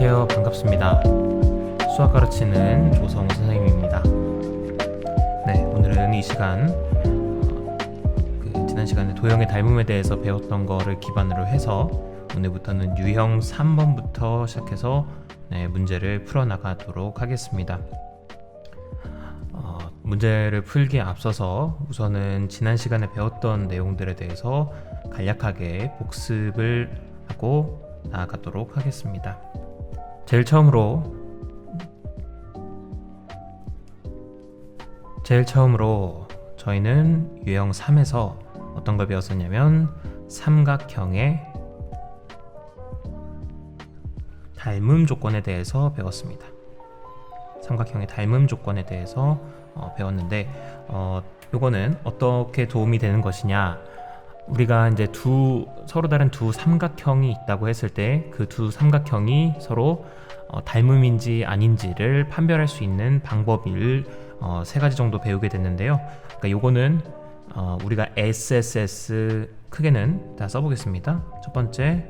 안녕하세요. 반갑습니다. 수학 가르치는 조성우 선생님입니다. 네, 오늘은 이 시간 지난 시간에 도형의 닮음에 대해서 배웠던 거를 기반으로 해서 오늘부터는 유형 3번부터 시작해서 문제를 풀어나가도록 하겠습니다. 문제를 풀기에 앞서서 우선은 지난 시간에 배웠던 내용들에 대해서 간략하게 복습을 하고 나아가도록 하겠습니다. 제일 처음으로 저희는 유형 3에서 어떤 걸 배웠었냐면 삼각형의 닮음 조건에 대해서 배웠습니다. 삼각형의 닮음 조건에 대해서 배웠는데 요거는 어떻게 도움이 되는 것이냐, 우리가 이제 서로 다른 두 삼각형이 있다고 했을 때 그 두 삼각형이 서로 닮음인지 아닌지를 판별할 수 있는 방법을 세 가지 정도 배우게 됐는데요. 그러니까 요거는 우리가 SSS 크게는 다 써보겠습니다. 첫 번째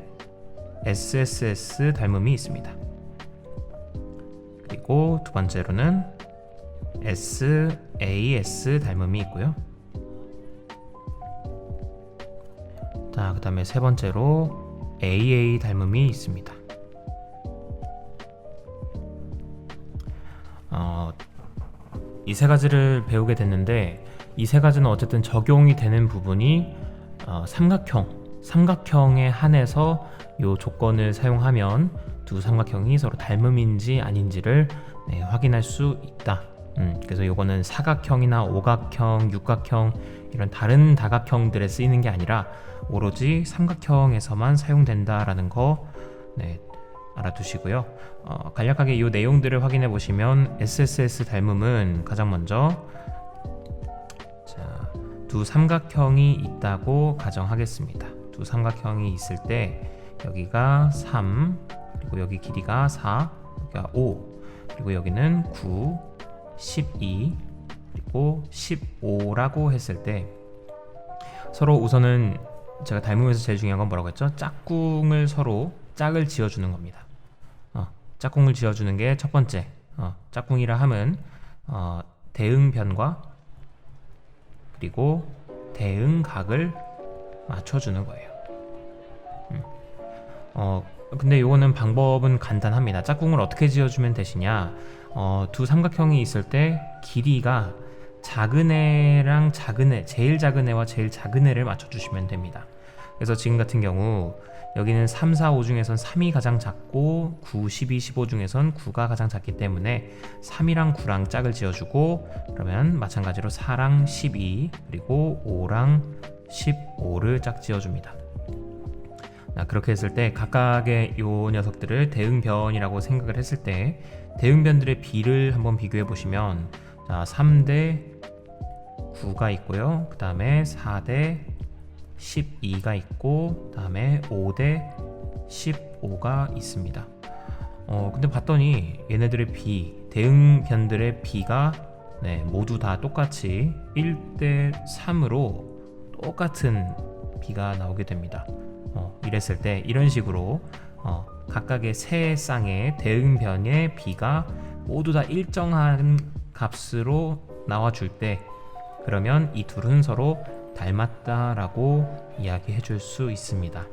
SSS 닮음이 있습니다. 그리고 두 번째로는 SAS 닮음이 있고요. 자, 그 다음에 세 번째로 AA 닮음이 있습니다. 이 세 가지를 배우게 됐는데, 이 세 가지는 어쨌든 적용이 되는 부분이 삼각형에 한해서 이 조건을 사용하면 두 삼각형이 서로 닮음인지 아닌지를 확인할 수 있다. 그래서 이거는 사각형이나 오각형, 육각형 이런 다른 다각형들에 쓰이는 게 아니라 오로지 삼각형에서만 사용된다라는 거 알아두시고요. 간략하게 이 내용들을 확인해 보시면 SSS 닮음은 가장 먼저 두 삼각형이 있다고 가정하겠습니다. 두 삼각형이 있을 때 여기가 3, 그리고 여기 길이가 4, 여기가 5, 그리고 여기는 9, 12, 그리고 15라고 했을 때 서로 우선은 제가 닮음에서 제일 중요한 건 뭐라고 했죠? 짝꿍을 서로 짝을 지어주는 겁니다. 짝꿍을 지어주는 게 첫 번째. 짝꿍이라 함은 대응변과 그리고 대응각을 맞춰주는 거예요. 근데 요거는 방법은 간단합니다. 짝꿍을 어떻게 지어주면 되시냐? 두 삼각형이 있을 때 길이가 작은 애랑 작은 애, 제일 작은 애와 제일 작은 애를 맞춰주시면 됩니다. 그래서 지금 같은 경우 여기는 3, 4, 5 중에선 3이 가장 작고 9, 12, 15 중에선 9가 가장 작기 때문에 3이랑 9랑 짝을 지어주고, 그러면 마찬가지로 4랑 12 그리고 5랑 15를 짝 지어줍니다. 그렇게 했을 때 각각의 요 녀석들을 대응변이라고 생각을 했을 때 대응변들의 비를 한번 비교해 보시면 3대 9가 있고요. 그 다음에 4대 12가 있고, 그 다음에 5대 15가 있습니다. 근데 봤더니 얘네들의 대응변들의 비가 모두 다 똑같이 1대 3으로 똑같은 비가 나오게 됩니다. 이랬을 때 이런 식으로 각각의 세 쌍의 대응변의 비가 모두 다 일정한 값으로 나와줄 때, 그러면 이 둘은 서로 닮았다라고 이야기해 줄 수 있습니다.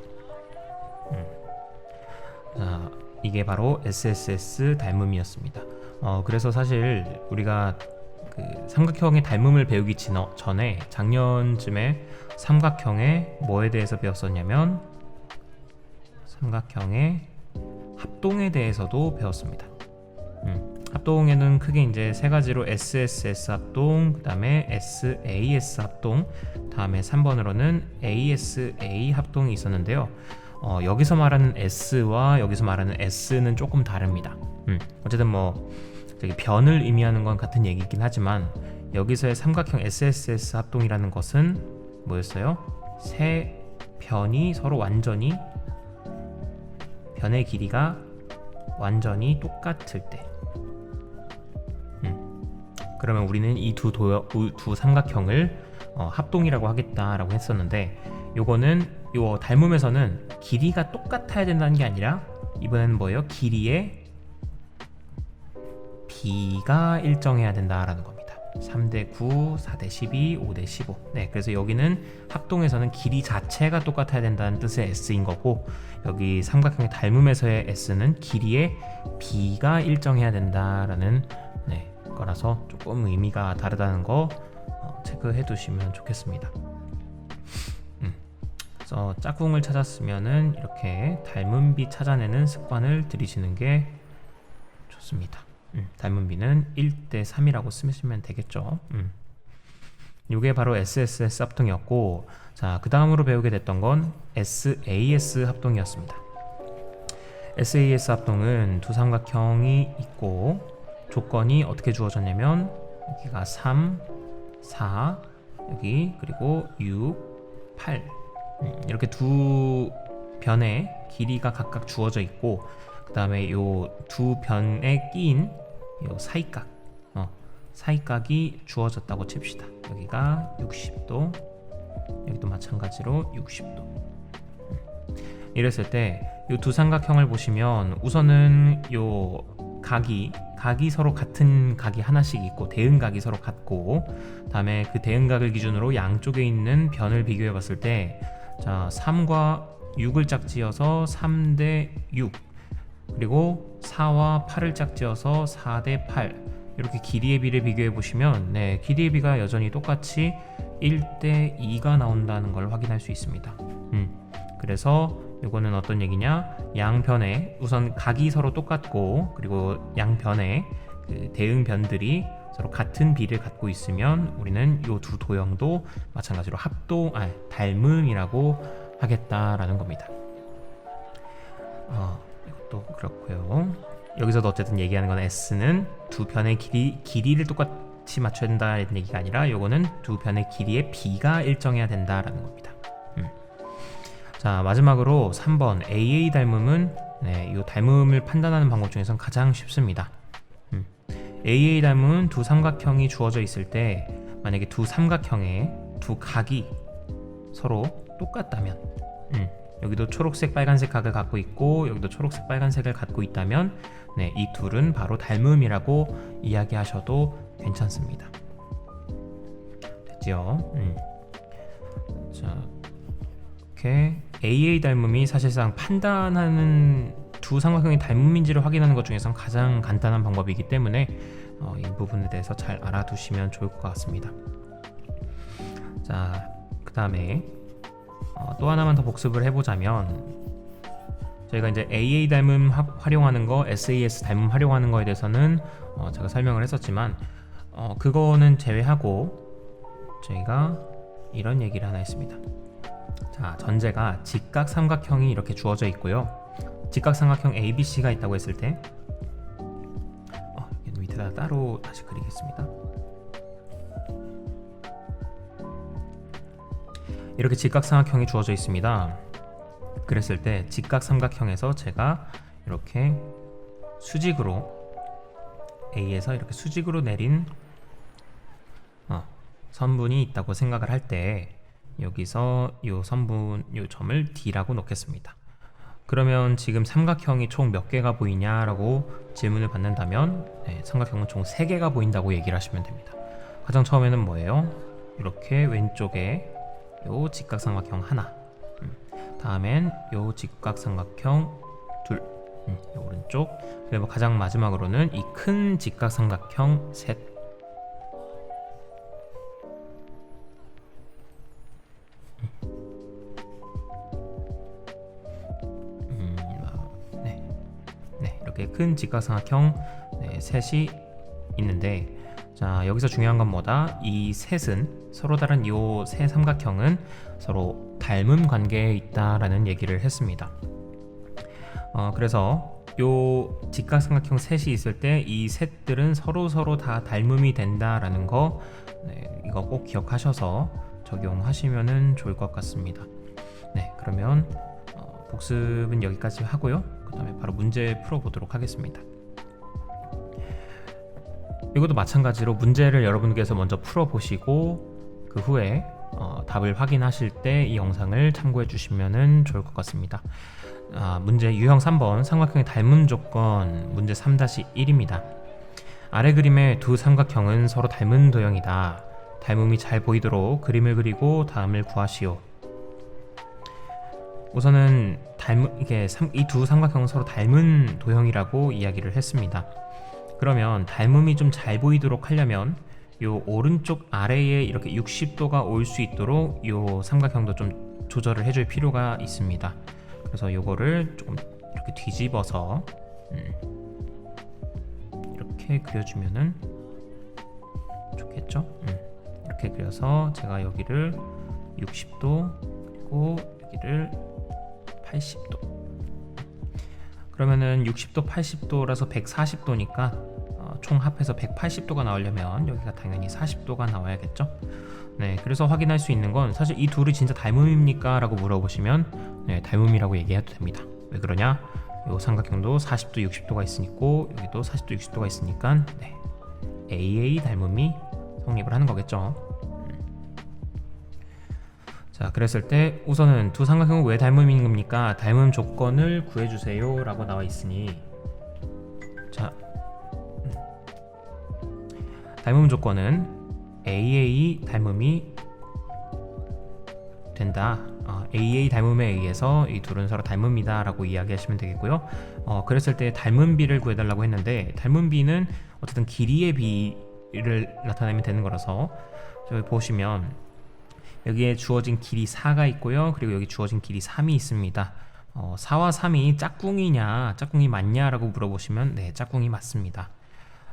자, 이게 바로 SSS 닮음이었습니다. 그래서 사실 우리가 삼각형의 닮음을 배우기 전에 작년쯤에 삼각형의 뭐에 대해서 배웠었냐면 삼각형의 합동에 대해서도 배웠습니다. 합동에는 크게 이제 세 가지로 SSS 합동, 그 다음에 SAS 합동, 다음에 3번으로는 ASA 합동이 있었는데요. 여기서 말하는 S와 여기서 말하는 S는 조금 다릅니다. 어쨌든 저기 변을 의미하는 건 같은 얘기긴 하지만 여기서의 삼각형 SSS 합동이라는 것은 뭐였어요? 세 변이 서로 완전히 변의 길이가 완전히 똑같을 때, 그러면 우리는 이 두 삼각형을 합동이라고 하겠다라고 했었는데, 요거는 요 닮음에서는 길이가 똑같아야 된다는 게 아니라 이번에는 뭐예요? 길이의 b가 일정해야 된다라는 겁니다. 3대 9, 4대 12, 5대 15. 네, 그래서 여기는 합동에서는 길이 자체가 똑같아야 된다는 뜻의 s인 거고, 여기 삼각형의 닮음에서의 s는 길이의 b가 일정해야 된다라는 거라서 조금 의미가 다르다는 거 체크해 두시면 좋겠습니다. 그래서 짝꿍을 찾았으면은 이렇게 닮은 비 찾아내는 습관을 들이시는 게 좋습니다. 닮은 비는 1대 3이라고 쓰시면 되겠죠. 이게 바로 SSS 합동이었고, 자, 그 다음으로 배우게 됐던 건 SAS 합동이었습니다. SAS 합동은 두 삼각형이 있고 조건이 어떻게 주어졌냐면 여기가 3, 4, 여기 그리고 6, 8 이렇게 두 변의 길이가 각각 주어져 있고, 그 다음에 요 두 변에 끼인 요 사이각이 주어졌다고 칩시다. 여기가 60도, 여기도 마찬가지로 60도. 이랬을 때 요 두 삼각형을 보시면 우선은 요 각이 서로 같은 각이 하나씩 있고 대응각이 서로 같고, 다음에 그 대응각을 기준으로 양쪽에 있는 변을 비교해 봤을 때, 자, 3과 6을 짝지어서 3대 6, 그리고 4와 8을 짝지어서 4대 8, 이렇게 길이의 비를 비교해 보시면 길이의 비가 여전히 똑같이 1대 2가 나온다는 걸 확인할 수 있습니다. 그래서 이거는 어떤 얘기냐, 양변에 우선 각이 서로 똑같고, 그리고 양변에 그 대응변들이 서로 같은 비를 갖고 있으면 우리는 이 두 도형도 마찬가지로 닮음이라고 하겠다라는 겁니다. 이것도 그렇고요. 여기서도 어쨌든 얘기하는 건 S는 두 변의 길이를 똑같이 맞춰야 된다는 얘기가 아니라, 이거는 두 변의 길이의 B가 일정해야 된다라는 겁니다. 자, 마지막으로 3번 AA 닮음은 이 닮음을 판단하는 방법 중에서 가장 쉽습니다. AA 닮음은 두 삼각형이 주어져 있을 때, 만약에 두 삼각형의 두 각이 서로 똑같다면, 여기도 초록색 빨간색 각을 갖고 있고 여기도 초록색 빨간색을 갖고 있다면 이 둘은 바로 닮음이라고 이야기하셔도 괜찮습니다. 됐죠? 자, 이렇게 AA 닮음이 사실상 판단하는 두 삼각형이 닮음인지를 확인하는 것 중에서 가장 간단한 방법이기 때문에 이 부분에 대해서 잘 알아두시면 좋을 것 같습니다. 자, 그 다음에 또 하나만 더 복습을 해보자면, 저희가 이제 AA 닮음 활용하는 거, SAS 닮음 활용하는 거에 대해서는 제가 설명을 했었지만, 그거는 제외하고 저희가 이런 얘기를 하나 했습니다. 자, 전제가 직각삼각형이 이렇게 주어져 있고요. 직각삼각형 ABC가 있다고 했을 때, 밑에다 따로 다시 그리겠습니다. 이렇게 직각삼각형이 주어져 있습니다. 그랬을 때 직각삼각형에서 제가 이렇게 수직으로 A에서 이렇게 수직으로 내린 선분이 있다고 생각을 할 때, 여기서 이 선분, 이 점을 D라고 놓겠습니다. 그러면 지금 삼각형이 총 몇 개가 보이냐라고 질문을 받는다면 삼각형은 총 3개가 보인다고 얘기를 하시면 됩니다. 가장 처음에는 뭐예요? 이렇게 왼쪽에 요 직각삼각형 하나, 다음엔 요 직각삼각형 둘, 요 오른쪽, 그리고 가장 마지막으로는 이 큰 직각삼각형 셋. 이렇게 큰 직각삼각형 셋이 있는데, 자, 여기서 중요한 건 뭐다? 이 셋은 서로 다른 이 세 삼각형은 서로 닮음 관계에 있다라는 얘기를 했습니다. 그래서 요 직각삼각형 셋이 있을 때 이 셋들은 서로 다 닮음이 된다라는 거, 이거 꼭 기억하셔서 적용하시면 좋을 것 같습니다. 그러면 복습은 여기까지 하고요. 그 다음에 바로 문제 풀어보도록 하겠습니다. 이것도 마찬가지로 문제를 여러분께서 먼저 풀어보시고 그 후에 답을 확인하실 때 이 영상을 참고해 주시면 좋을 것 같습니다. 문제 유형 3번 삼각형의 닮음 조건 문제 3-1입니다. 아래 그림의 두 삼각형은 서로 닮은 도형이다. 닮음이 잘 보이도록 그림을 그리고 다음을 구하시오. 우선은 이 두 삼각형은 서로 닮은 도형이라고 이야기를 했습니다. 그러면 닮음이 좀 잘 보이도록 하려면 요 오른쪽 아래에 이렇게 60도가 올 수 있도록 요 삼각형도 좀 조절을 해줄 필요가 있습니다. 그래서 요거를 조금 이렇게 뒤집어서 이렇게 그려주면은 좋겠죠? 이렇게 그려서 제가 여기를 60도 그리고 여기를 80도. 그러면은 60도, 80도라서 140도니까 총 합해서 180도가 나오려면 여기가 당연히 40도가 나와야겠죠. 네, 그래서 확인할 수 있는 건 사실 이 둘이 진짜 닮음입니까? 라고 물어보시면 네, 닮음이라고 얘기해도 됩니다. 왜 그러냐? 이 삼각형도 40도, 60도가 있으니까 여기도 40도, 60도가 있으니까 네, AA 닮음이 성립을 하는 거겠죠. 자, 그랬을 때 우선은 두 삼각형은 왜 닮음인 겁니까? 닮음 조건을 구해주세요 라고 나와 있으니, 자, 닮음 조건은 AA 닮음이 된다. AA 닮음에 의해서 이 둘은 서로 닮음이다 라고 이야기하시면 되겠고요. 그랬을 때 닮음비를 구해달라고 했는데, 닮음비는 어쨌든 길이의 비를 나타내면 되는 거라서 저기 보시면 여기에 주어진 길이 4가 있고요. 그리고 여기 주어진 길이 3이 있습니다. 4와 3이 짝꿍이냐, 짝꿍이 맞냐라고 물어보시면 네, 짝꿍이 맞습니다.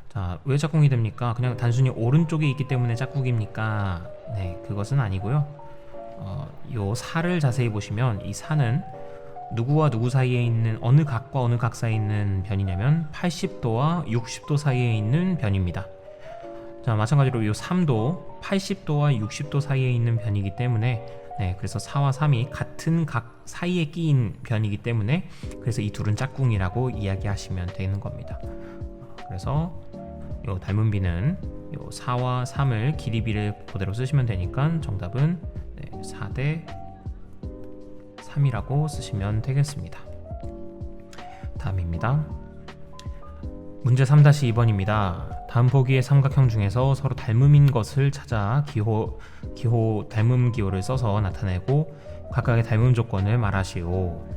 자, 왜 짝꿍이 됩니까? 그냥 단순히 오른쪽에 있기 때문에 짝꿍입니까? 네, 그것은 아니고요. 요 4를 자세히 보시면 이 4는 누구와 누구 사이에 있는 어느 각과 어느 각 사이에 있는 변이냐면 80도와 60도 사이에 있는 변입니다. 자, 마찬가지로 이 3도 80도와 60도 사이에 있는 변이기 때문에 네, 그래서 4와 3이 같은 각 사이에 끼인 변이기 때문에 그래서 이 둘은 짝꿍이라고 이야기하시면 되는 겁니다. 그래서 요 닮음비는 요 4와 3을 길이비를 그대로 쓰시면 되니까 정답은 네, 4대 3이라고 쓰시면 되겠습니다. 다음입니다. 문제 3-2번입니다. 다음 보기의 삼각형 중에서 서로 닮음인 것을 찾아 기호 닮음 기호를 써서 나타내고 각각의 닮음 조건을 말하시오.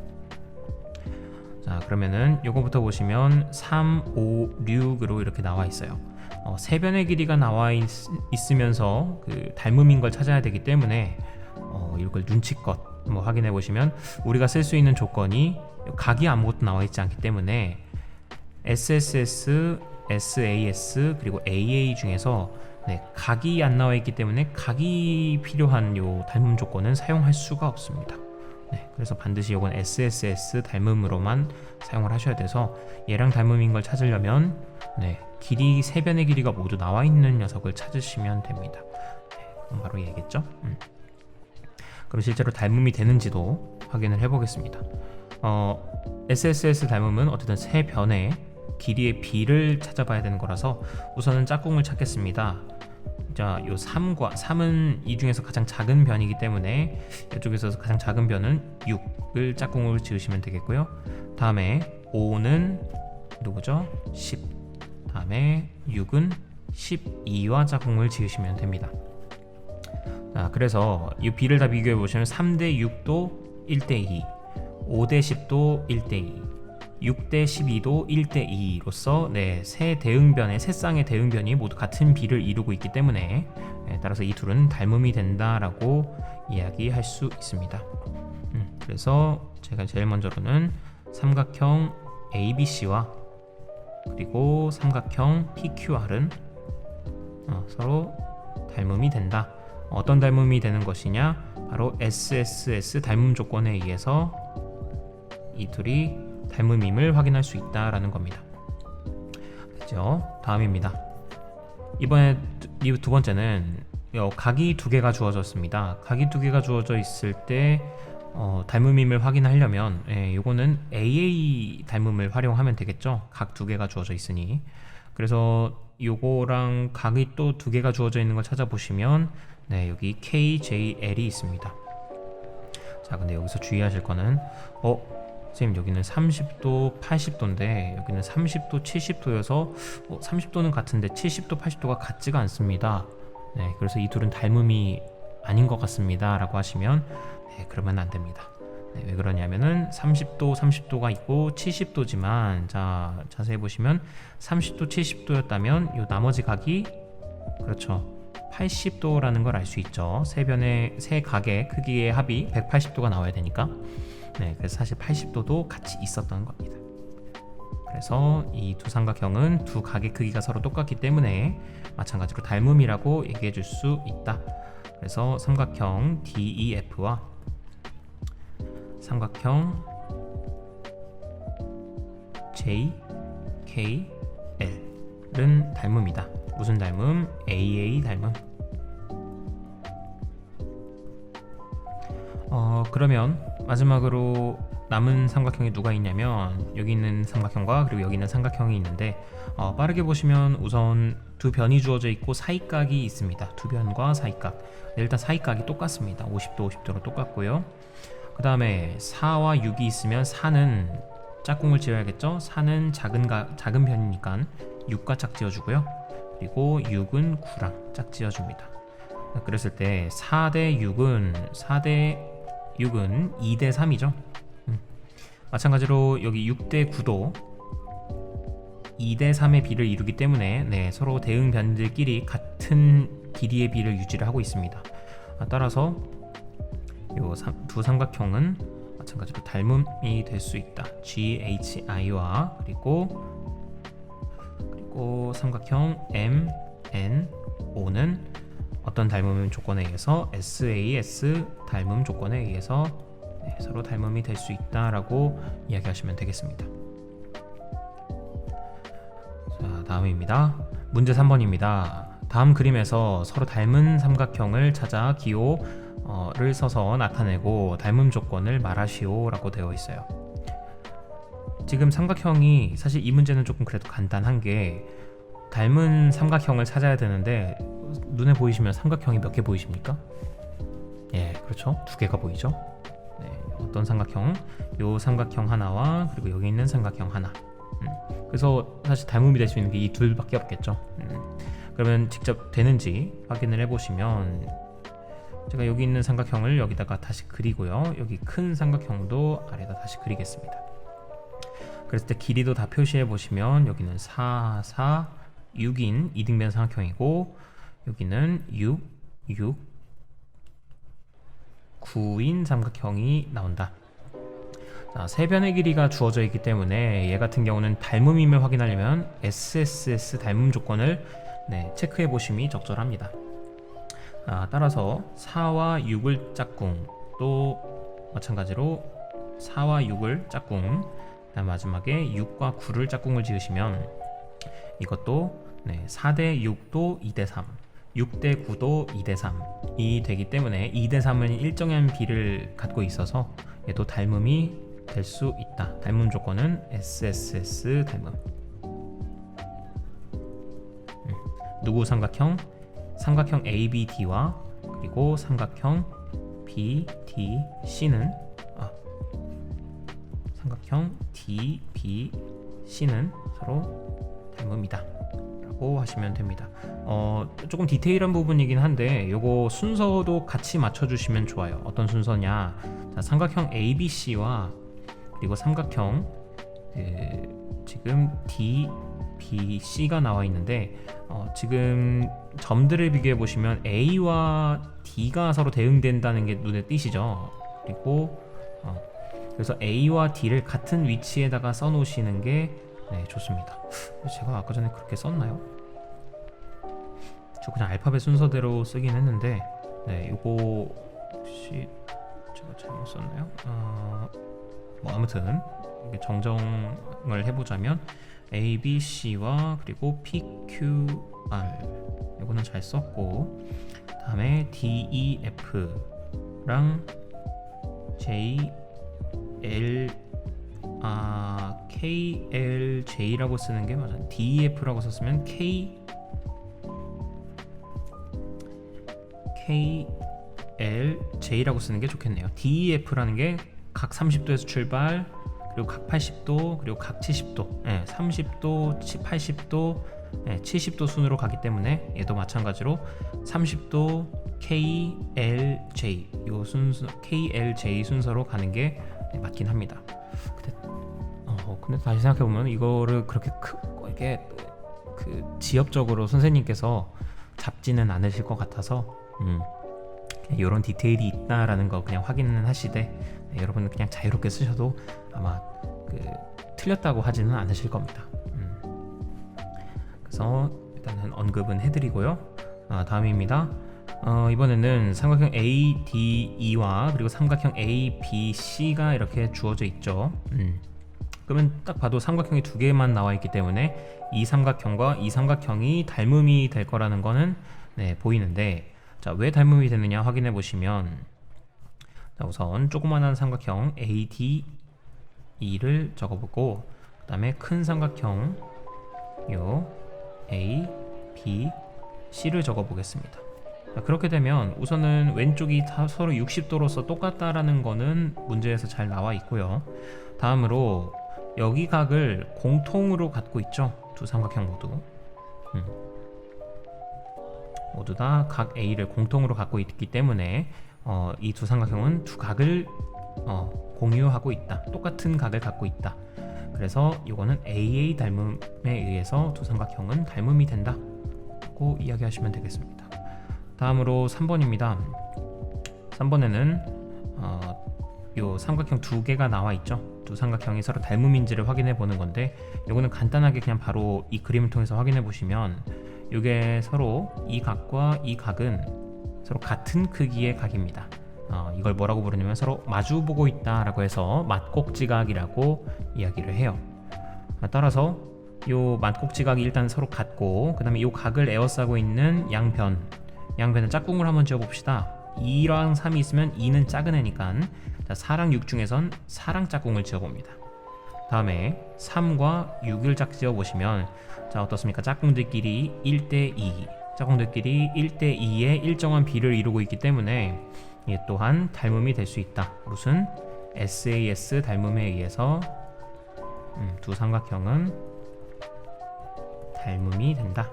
자, 그러면은 요거부터 보시면 3, 5, 6으로 이렇게 나와 있어요. 세 변의 길이가 나와 있으면서 그 닮음인 걸 찾아야 되기 때문에 이걸 눈치껏 한번 확인해 보시면 우리가 쓸 수 있는 조건이 각이 아무것도 나와 있지 않기 때문에 SSS, SAS 그리고 AA 중에서 네, 각이 안 나와 있기 때문에 각이 필요한 요 닮음 조건은 사용할 수가 없습니다. 네, 그래서 반드시 요건 SSS 닮음으로만 사용을 하셔야 돼서 얘랑 닮음인 걸 찾으려면 네, 길이 세 변의 길이가 모두 나와 있는 녀석을 찾으시면 됩니다. 네, 그럼 바로 얘겠죠. 그럼 실제로 닮음이 되는지도 확인을 해보겠습니다. SSS 닮음은 어쨌든 세 변의 길이의 비를 찾아봐야 되는 거라서 우선은 짝꿍을 찾겠습니다. 자, 요 3은 이 중에서 가장 작은 변이기 때문에 이쪽에서 가장 작은 변은 6을 짝꿍으로 지으시면 되겠고요. 다음에 5는 누구죠? 10. 다음에 6은 12와 짝꿍을 지으시면 됩니다. 자, 그래서 이 비를 다 비교해 보시면 3대 6도 1대2, 5대 10도 1대2, 6대 12도 1대 2로서 네, 세 쌍의 대응변이 모두 같은 비를 이루고 있기 때문에 네, 따라서 이 둘은 닮음이 된다라고 이야기할 수 있습니다. 그래서 제가 제일 먼저로는 삼각형 ABC와 그리고 삼각형 PQR은 서로 닮음이 된다. 어떤 닮음이 되는 것이냐? 바로 SSS 닮음 조건에 의해서 이 둘이 닮음임을 확인할 수 있다라는 겁니다. 그죠? 다음입니다. 이번에 이 두 번째는 각이 두 개가 주어졌습니다. 각이 두 개가 주어져 있을 때 닮음임을 확인하려면 요거는 AA 닮음을 활용하면 되겠죠. 각 두 개가 주어져 있으니. 그래서 요거랑 각이 또 두 개가 주어져 있는 걸 찾아보시면 네, 여기 KJL이 있습니다. 자, 근데 여기서 주의하실 거는 선생님 여기는 30도, 80도인데 여기는 30도, 70도여서 30도는 같은데 70도, 80도가 같지가 않습니다. 네, 그래서 이 둘은 닮음이 아닌 것 같습니다 라고 하시면 네, 그러면 안 됩니다. 네, 왜 그러냐면은 30도, 30도가 있고 70도지만 자 자세히 보시면 30도, 70도였다면 요 나머지 각이 그렇죠 80도라는 걸 알 수 있죠. 세 각의 크기의 합이 180도가 나와야 되니까. 네, 그래서 사실 80도도 같이 있었던 겁니다. 그래서 이 두 삼각형은 두 각의 크기가 서로 똑같기 때문에 마찬가지로 닮음이라고 얘기해 줄 수 있다. 그래서 삼각형 DEF와 삼각형 JKL은 닮음이다. 무슨 닮음? AA 닮음. 그러면 마지막으로 남은 삼각형이 누가 있냐면 여기 있는 삼각형과 그리고 여기 있는 삼각형이 있는데 빠르게 보시면 우선 두 변이 주어져 있고 사이각이 있습니다. 두 변과 사이각. 네, 일단 사이각이 똑같습니다. 50도 50도로 똑같고요. 그 다음에 4와 6이 있으면 4는 짝꿍을 지어야겠죠. 4는 작은 변이니까 6과 짝 지어주고요. 그리고 6은 9랑 짝 지어줍니다. 그랬을 때 4대 6은 2대 3이죠. 마찬가지로 여기 6대 9도 2대 3의 비를 이루기 때문에 네, 서로 대응 변들끼리 같은 길이의 비를 유지를 하고 있습니다. 따라서 요 두 삼각형은 마찬가지로 닮음이 될 수 있다. GHI와 그리고 삼각형 MNO는 어떤 닮음 조건에 의해서 SAS 닮음 조건에 의해서 네, 서로 닮음이 될 수 있다라고 이야기하시면 되겠습니다. 자, 다음입니다. 문제 3번입니다. 다음 그림에서 서로 닮은 삼각형을 찾아 기호를 써서 나타내고 닮음 조건을 말하시오 라고 되어 있어요. 지금 삼각형이 사실 이 문제는 조금 그래도 간단한 게 닮은 삼각형을 찾아야 되는데 눈에 보이시면 삼각형이 몇 개 보이십니까? 예, 그렇죠. 두 개가 보이죠. 네, 어떤 삼각형? 요 삼각형 하나와 그리고 여기 있는 삼각형 하나. 그래서 사실 닮음이 될 수 있는 게 이 둘밖에 없겠죠. 그러면 직접 되는지 확인을 해보시면 제가 여기 있는 삼각형을 여기다가 다시 그리고요. 여기 큰 삼각형도 아래다 다시 그리겠습니다. 그랬을 때 길이도 다 표시해 보시면 여기는 4, 4, 6인 이등변 삼각형이고 여기는 6, 6, 9인 삼각형이 나온다. 자, 세 변의 길이가 주어져 있기 때문에 얘 같은 경우는 닮음임을 확인하려면 SSS 닮음 조건을 체크해 보심이 적절합니다. 따라서 4와 6을 짝꿍 또 마찬가지로 4와 6을 짝꿍 그다음 마지막에 6과 9를 짝꿍을 지으시면 이것도 4대 6도 2대 3 6대 9도 2대 3이 되기 때문에 2대 3은 일정한 비를 갖고 있어서 얘도 닮음이 될 수 있다. 닮음 조건은 SSS 닮음. 누구 삼각형? 삼각형 ABD와 그리고 삼각형 BDC는 삼각형 DBC는 서로 닮음이다 라고 하시면 됩니다. 조금 디테일한 부분이긴 한데 요거 순서도 같이 맞춰주시면 좋아요. 어떤 순서냐? 자, 삼각형 ABC와 그리고 삼각형 지금 DBC가 나와 있는데 지금 점들을 비교해 보시면 A와 D가 서로 대응된다는 게 눈에 띄시죠? 그리고 그래서 A와 D를 같은 위치에다가 써놓으시는 게 좋습니다. 제가 아까 전에 그렇게 썼나요? 저 그냥 알파벳 순서대로 쓰긴 했는데 이거 혹시 제가 잘못 썼나요? 뭐 아무튼 이게 정정을 해보자면 A, B, C와 그리고 P, Q, R 이거는 잘 썼고 다음에 D, E, F랑 J, L, K, L, J라고 쓰는 게 맞아요. D, E, F라고 썼으면 K, L, J라고 쓰는 게 좋겠네요. D, E, F라는 게 각 30도에서 출발 그리고 각 80도, 그리고 각 70도, 30도, 80도, 70도 순으로 가기 때문에 얘도 마찬가지로 30도 KLJ 요 순서 KLJ 순서로 가는 게 맞긴 합니다. 근데 다시 생각해 보면 이거를 그렇게 이게 그 지엽적으로 선생님께서 잡지는 않으실 것 같아서 이런 디테일이 있다라는 거 그냥 확인은 하시되 여러분은 그냥 자유롭게 쓰셔도 아마 틀렸다고 하지는 않으실 겁니다. 그래서 일단은 언급은 해드리고요. 다음입니다. 이번에는 삼각형 ADE와 그리고 삼각형 ABC가 이렇게 주어져 있죠. 그러면 딱 봐도 삼각형이 두 개만 나와 있기 때문에 이 삼각형과 이 삼각형이 닮음이 될 거라는 거는 보이는데, 자, 왜 닮음이 되느냐 확인해 보시면, 자, 우선 조그만한 삼각형 ADE를 적어보고 그 다음에 큰 삼각형 요 ABC를 적어보겠습니다. 자, 그렇게 되면 우선은 왼쪽이 다 서로 60도로서 똑같다라는 거는 문제에서 잘 나와 있고요. 다음으로 여기 각을 공통으로 갖고 있죠. 두 삼각형 모두 다 각 A를 공통으로 갖고 있기 때문에 이 두 삼각형은 두 각을 공유하고 있다. 똑같은 각을 갖고 있다. 그래서 이거는 AA 닮음에 의해서 두 삼각형은 닮음이 된다고 이야기하시면 되겠습니다. 다음으로 3번입니다. 3번에는 요 삼각형 두 개가 나와 있죠. 두 삼각형이 서로 닮음인지를 확인해 보는 건데, 요거는 간단하게 그냥 바로 이 그림을 통해서 확인해 보시면, 요게 서로 이 각과 이 각은 서로 같은 크기의 각입니다. 이걸 뭐라고 부르냐면 서로 마주 보고 있다라고 해서 맞꼭지각이라고 이야기를 해요. 따라서 요 맞꼭지각이 일단 서로 같고, 그 다음에 요 각을 에워싸고 있는 양변은 짝꿍을 한번 지어봅시다. 2랑 3이 있으면 2는 작은 애니까 4랑 6 중에선 4랑 짝꿍을 지어봅니다. 다음에 3과 6을 지어보시면, 자, 어떻습니까? 짝꿍들끼리 1대2, 짝꿍들끼리 1대2의 일정한 비를 이루고 있기 때문에 이 또한 닮음이 될 수 있다. 무슨 SAS 닮음에 의해서 두 삼각형은 닮음이 된다.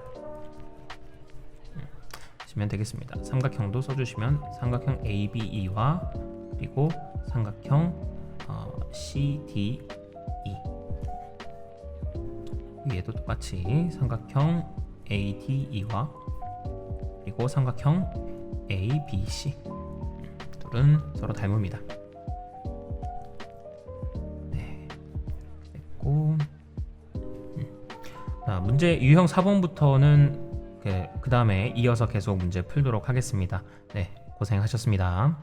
시면 되겠습니다. 삼각형도 써주시면 삼각형 ABE와 그리고 삼각형 CDE, 위에도 똑같이 삼각형 ADE와 그리고 삼각형 ABC 둘은 서로 닮음이다. 네, 됐고, 문제 유형 4번부터는 그 다음에 이어서 계속 문제 풀도록 하겠습니다. 네, 고생하셨습니다.